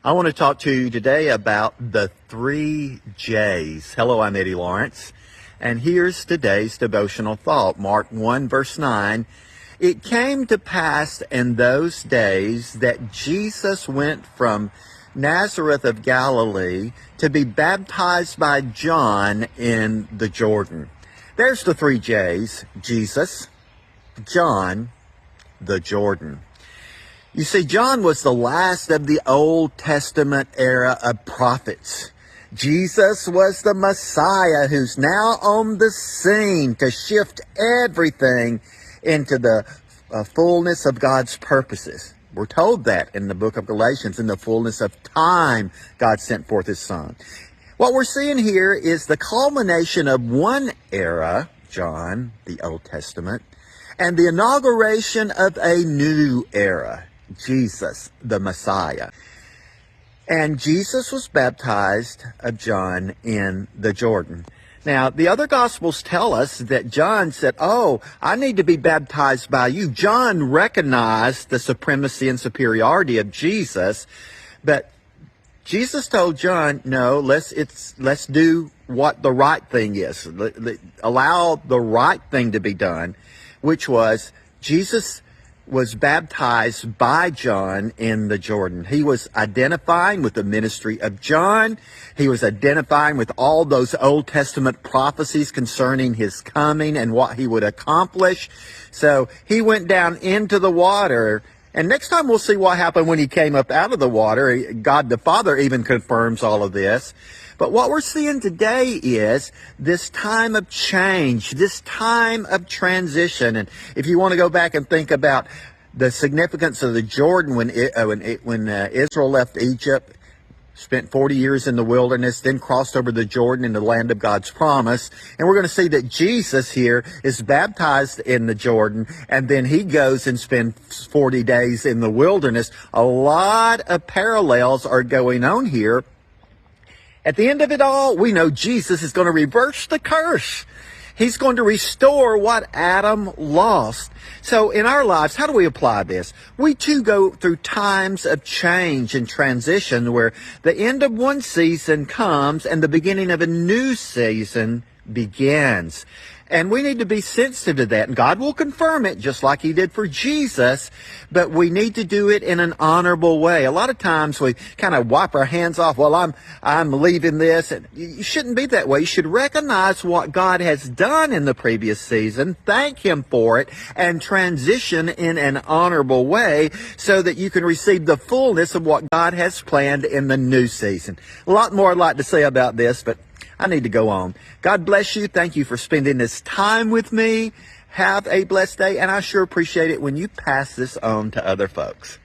I want to talk to you today about the 3 J's. Hello, I'm Eddie Lawrence, and here's today's devotional thought. Mark 1, verse 9. It came to pass in those days that Jesus went from Nazareth of Galilee to be baptized by John in the Jordan. There's the 3 J's: Jesus, John, the Jordan. You see, John was the last of the Old Testament era of prophets. Jesus was the Messiah who's now on the scene to shift everything into the fullness of God's purposes. We're told that in the book of Galatians. In the fullness of time, God sent forth His Son. What we're seeing here is the culmination of one era, John, the Old Testament, and the inauguration of a new era, Jesus, the Messiah. And Jesus was baptized of John in the Jordan. Now, the other Gospels tell us that John said, I need to be baptized by you. John recognized the supremacy and superiority of Jesus, but Jesus told John, no, let's do what the right thing is. Allow the right thing to be done, which was Jesus was baptized by John in the Jordan. He was identifying with the ministry of John. He was identifying with all those Old Testament prophecies concerning his coming and what he would accomplish. So he went down into the water. And next time we'll see what happened when he came up out of the water. God the Father even confirms all of this. But what we're seeing today is this time of change, this time of transition. And if you want to go back and think about the significance of the Jordan when Israel left Egypt, spent 40 years in the wilderness, then crossed over the Jordan in the land of God's promise. And we're going to see that Jesus here is baptized in the Jordan, and then he goes and spends 40 days in the wilderness. A lot of parallels are going on here. At the end of it all, we know Jesus is going to reverse the curse. He's going to restore what Adam lost. So in our lives, how do we apply this? We too go through times of change and transition where the end of one season comes and the beginning of a new season begins. And we need to be sensitive to that. And God will confirm it just like He did for Jesus. But we need to do it in an honorable way. A lot of times we kind of wipe our hands off. Well, I'm leaving this. And you shouldn't be that way. You should recognize what God has done in the previous season, thank Him for it, and transition in an honorable way so that you can receive the fullness of what God has planned in the new season. A lot more I'd like to say about this, but I need to go on. God bless you. Thank you for spending this time with me. Have a blessed day, and I sure appreciate it when you pass this on to other folks.